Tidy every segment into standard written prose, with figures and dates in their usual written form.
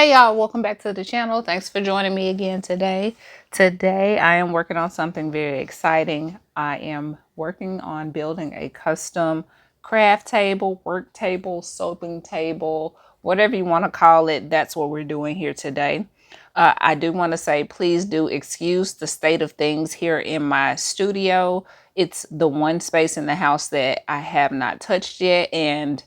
Hey y'all, welcome back to the channel. Thanks for joining me again today. Today I am working on something very exciting. I am working on building a custom craft table, work table, soaping table, whatever you want to call it. That's what we're doing here today. I do want to say, please do excuse the state of things here in my studio. It's the one space in the house that I have not touched yet, and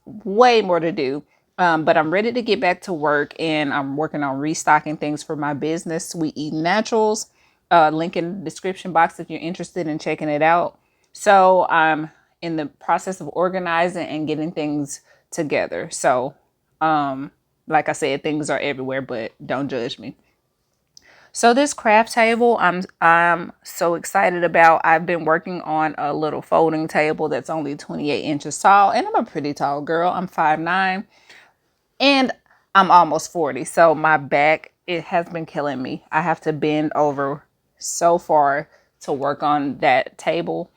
way more to do. But I'm ready to get back to work, and I'm working on restocking things for my business, Sweet Eating Naturals. Link in the description box if you're interested in checking it out. So I'm in the process of organizing and getting things together. So, like I said, things are everywhere, but don't judge me. So this craft table, I'm so excited about. I've been working on a little folding table that's only 28 inches tall, and I'm a pretty tall girl. I'm 5'9", and I'm almost 40. So my back, it has been killing me. I have to bend over so far to work on that table.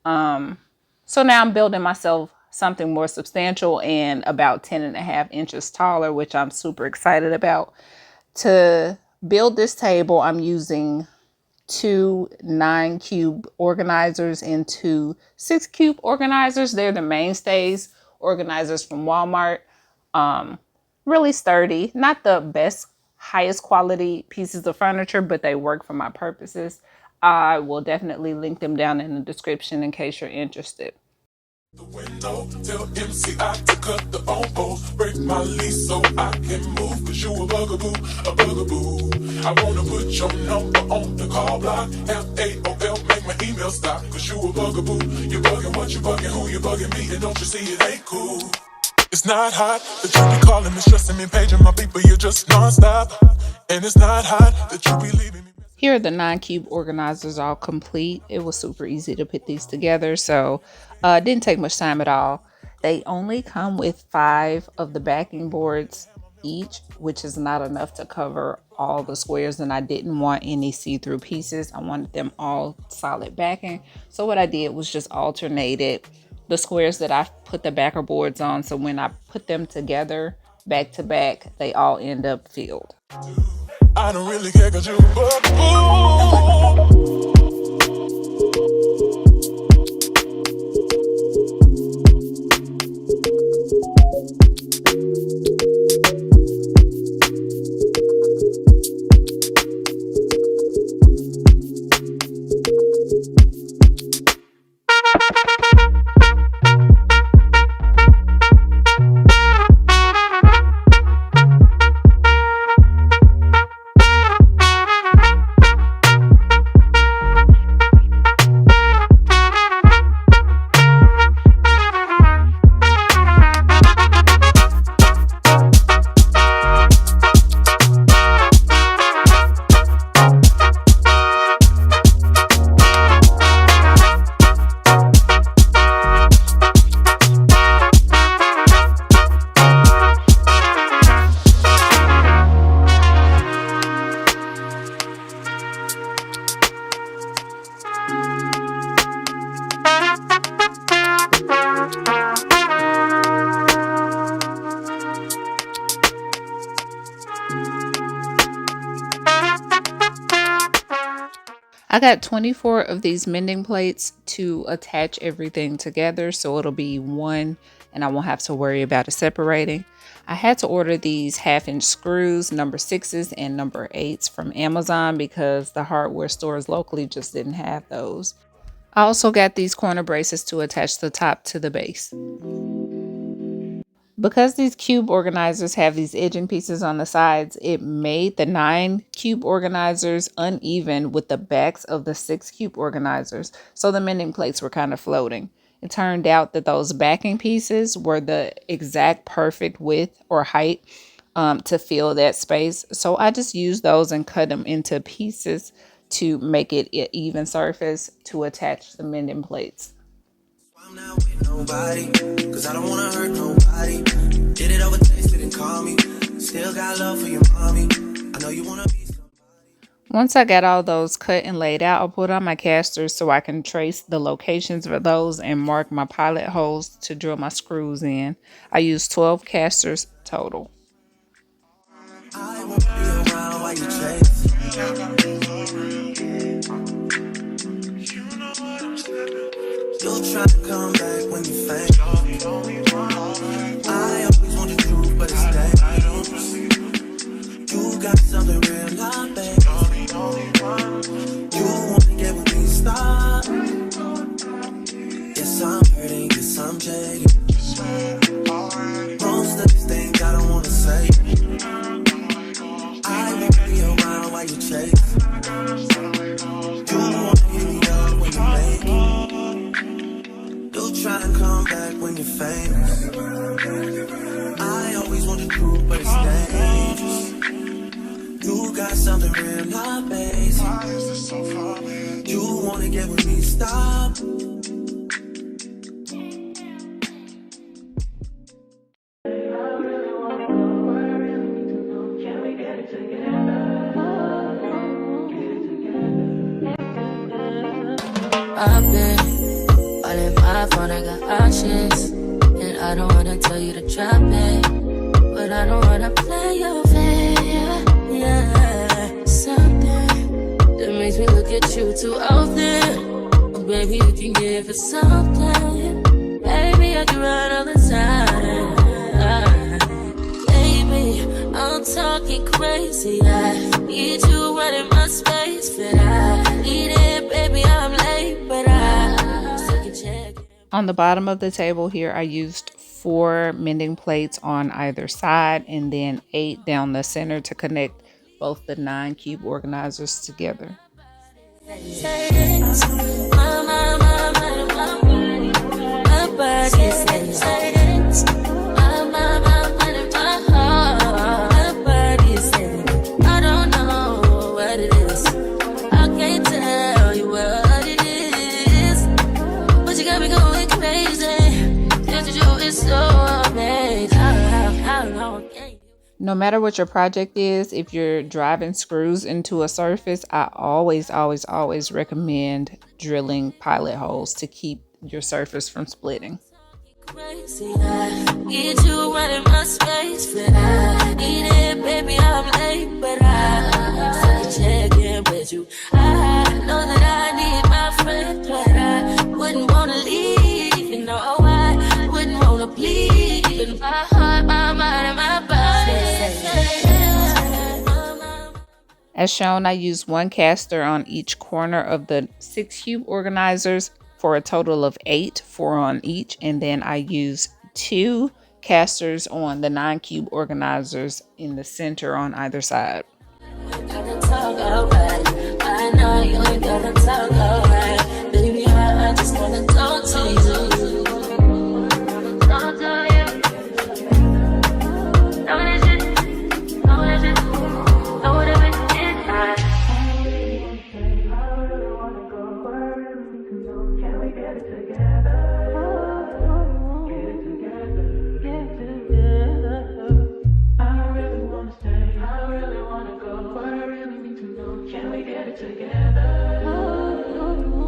So now I'm building myself something more substantial and about 10.5 inches taller, which I'm super excited about. To build this table, I'm using two 9-cube organizers and two 6-cube organizers. They're the mainstays organizers from Walmart. Really sturdy, not the best, highest quality pieces of furniture, but they work for my purposes. I will definitely link them down in the description in case you're interested. The window, tell MCI to cut the phone post, break my lease so I can move, cause you a bugaboo, a bugaboo. I wanna put your number on the call block, FAOL, make my email stop, cause you a bugaboo. You bugging what you bugging, who you bugging me, and don't you see it ain't cool. It's not hot that you be calling me, stressing me, paging my people, you're just non-stop. And it's not hot that you be leaving me. Here are the 9-cube organizers all complete. It was super easy to put these together, so it didn't take much time at all. They only come with 5 of the backing boards each, which is not enough to cover all the squares, and I didn't want any see-through pieces. I wanted them all solid backing. So what I did was just alternated the squares that I put the backer boards on, so when I put them together back to back, they all end up filled. I don't really care cause you a bugaboo. I got 24 of these mending plates to attach everything together, so it'll be one and I won't have to worry about it separating. I had to order these 1/2-inch screws, number 6s and number 8s from Amazon because the hardware stores locally just didn't have those. I also got these corner braces to attach the top to the base. Because these cube organizers have these edging pieces on the sides, it made the 9-cube organizers uneven with the backs of the 6-cube organizers. So the mending plates were kind of floating. It turned out that those backing pieces were the exact perfect width or height to fill that space. So I just used those and cut them into pieces to make it an even surface to attach the mending plates. I'm not with nobody, cause I don't wanna hurt nobody. Did it over, tasted and call me. Still got love for your mommy. I know you wanna be somebody. Once I got all those cut and laid out, I'll put on my casters so I can trace the locations for those and mark my pilot holes to drill my screws in. I used 12 casters total. I won't be around while you chase. You try to come back when you faint. I always want the truth, but it's dangerous. You got something real, not babe. You wanna get with me, stop. Yes, I'm hurting, yes, I'm jaded. Most of these things I don't wanna say. I won't be around while you chase. You wanna hit me up when you make it. You try to come back when you're famous. I always want the truth, but it's dangerous. You got something real, not basic. You wanna get with me, stop. I've been all in my phone, I got options. And I don't wanna tell you to drop it, but I don't wanna play your fair. Yeah, something that makes me look at you too often. Oh, baby, you can give it something. Baby, I can run all the time. Baby, I'm talking crazy. I need you running my space, but I need it, baby. I'm late, but I still can check it. On the bottom of the table here, I used 4 mending plates on either side and then 8 down the center to connect both the 9 cube organizers together. I don't know what it is. I can't tell you what it is, but you got me going crazy. Just you is so amazing. How long can you? No matter what your project is, if you're driving screws into a surface, I always recommend drilling pilot holes to keep your surface from splitting. Crazy, I need you running my space, but I need it, baby. I'm late, but I still check in with you. I know that I need my friend, but I wouldn't wanna leave. You know, I wouldn't wanna bleed in my heart, my mind, and my body. As shown, I used 1 caster on each corner of the 6 cube organizers for a total of 8, 4 on each, and then I used 2 casters on the 9 cube organizers in the center on either side. Gotta talk alright. I know you ain't gotta talk alright. Baby, I just wanna talk to you. Talk to you. Know that shit. Know that shit. Know that it is right. Can we get it together? Get it together. Get together. I really wanna stay. I really wanna go. But I really need to know. Can we get it together?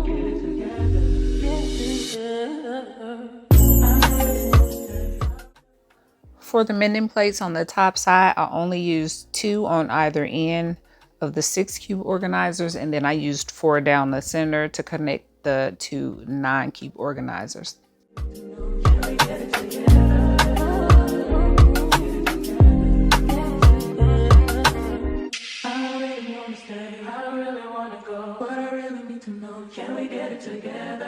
Get it together. Get together. For the mending plates on the top side, I only used 2 on either end of the 6 cube organizers, and then I used 4 down the center to connect the 2 9 cube organizers. Can we get it together?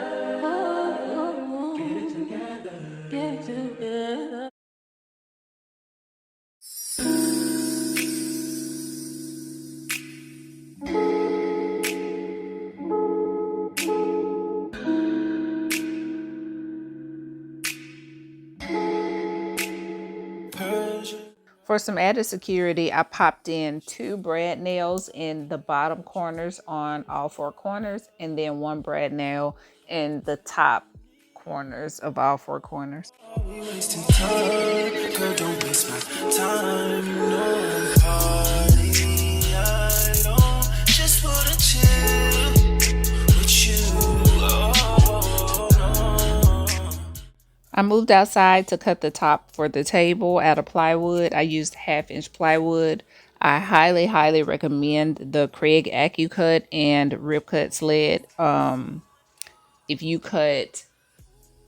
Get it together. Get it together. For some added security, I popped in 2 brad nails in the bottom corners on all 4 corners, and then 1 brad nail in the top corners of all 4 corners. We wasting time, girl, don't waste my time. You know I'm party. I don't just wanna chill with you. Oh, no. I moved outside to cut the top for the table out of plywood. I used 1/2 inch plywood. I highly, highly recommend the Craig AccuCut and Ripcut sled. If you cut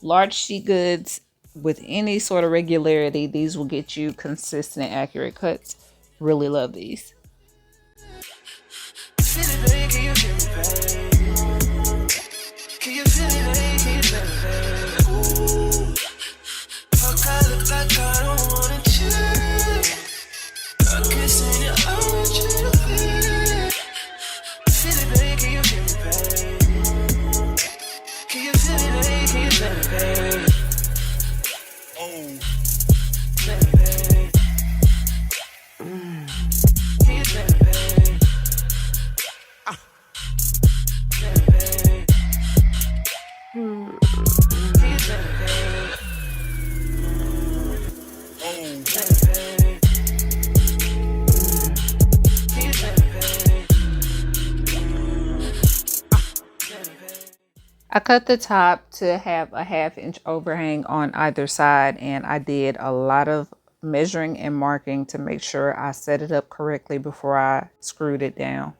large sheet goods with any sort of regularity, these will get you consistent, accurate cuts. Really love these. I cut the top to have a 1/2 inch overhang on either side, and I did a lot of measuring and marking to make sure I set it up correctly before I screwed it down.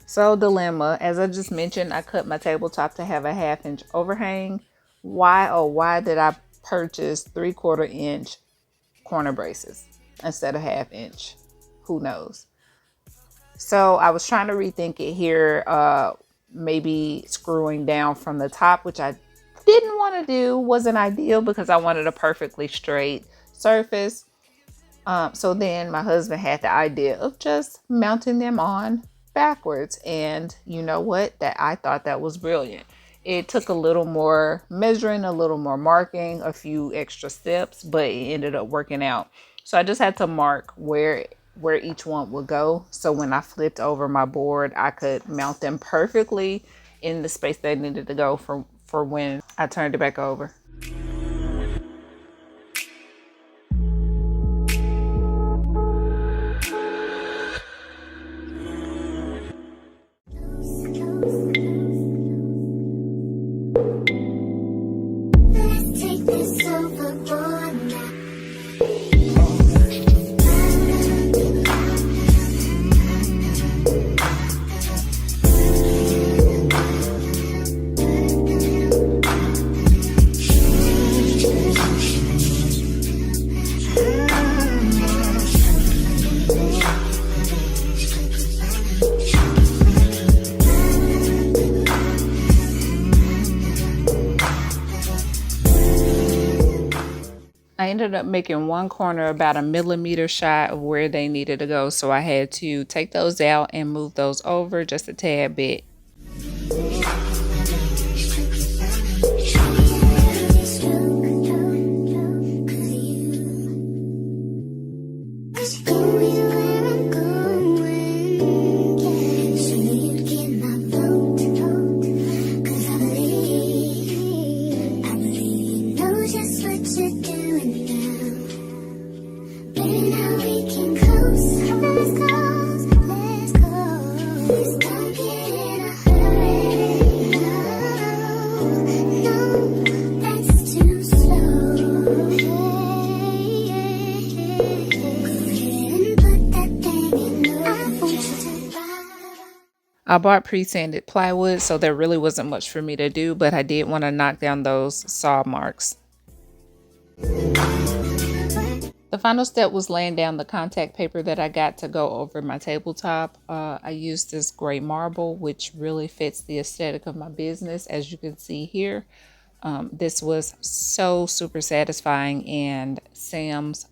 So dilemma, as I just mentioned, I cut my tabletop to have a 1/2 inch overhang. Why, oh why did I purchase 3/4 inch corner braces instead of 1/2 inch? Who knows? So I was trying to rethink it here, maybe screwing down from the top, which I didn't want to do. Wasn't ideal because I wanted a perfectly straight surface. So then my husband had the idea of just mounting them on backwards. And you know what? That I thought that was brilliant. It took a little more measuring, a little more marking, a few extra steps, but it ended up working out. So I just had to mark where each one would go. So when I flipped over my board, I could mount them perfectly in the space they needed to go for when I turned it back over. I ended up making one corner about 1 millimeter shy of where they needed to go. So I had to take those out and move those over just a tad bit. I bought pre-sanded plywood, so there really wasn't much for me to do, but I did want to knock down those saw marks. The final step was laying down the contact paper that I got to go over my tabletop. I used this gray marble, which really fits the aesthetic of my business, as you can see here. This was so super satisfying, and Sam's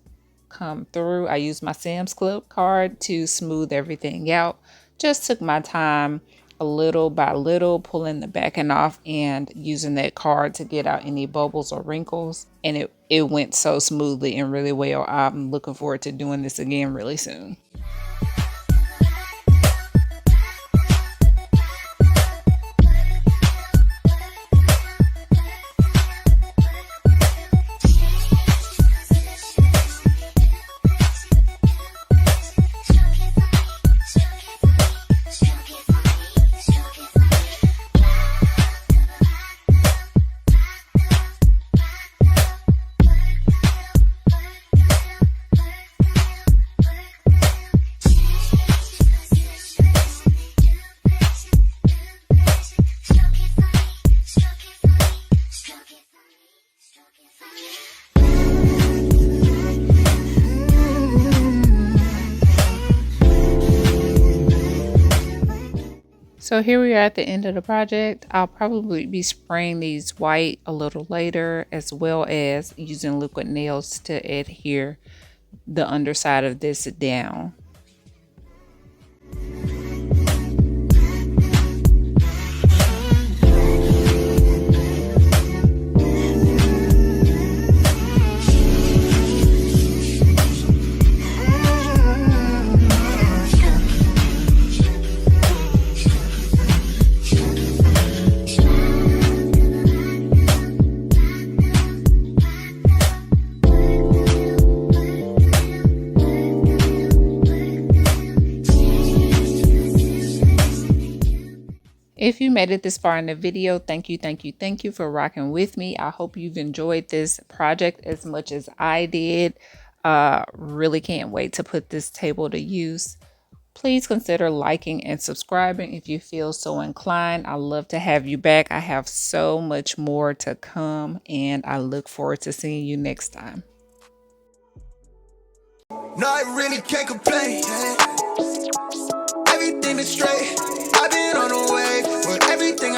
come through. I used my Sam's Club card to smooth everything out. Just took my time, a little by little, pulling the backing off and using that card to get out any bubbles or wrinkles. And it went so smoothly and really well. I'm looking forward to doing this again really soon. So here we are at the end of the project. I'll probably be spraying these white a little later, as well as using liquid nails to adhere the underside of this down. If you made it this far in the video, thank you, thank you, thank you for rocking with me. I hope you've enjoyed this project as much as I did. Really can't wait to put this table to use. Please consider liking and subscribing if you feel so inclined. I love to have you back. I have so much more to come, and I look forward to seeing you next time. No, I really can't complain. Everything is straight. I've been on a wave where everything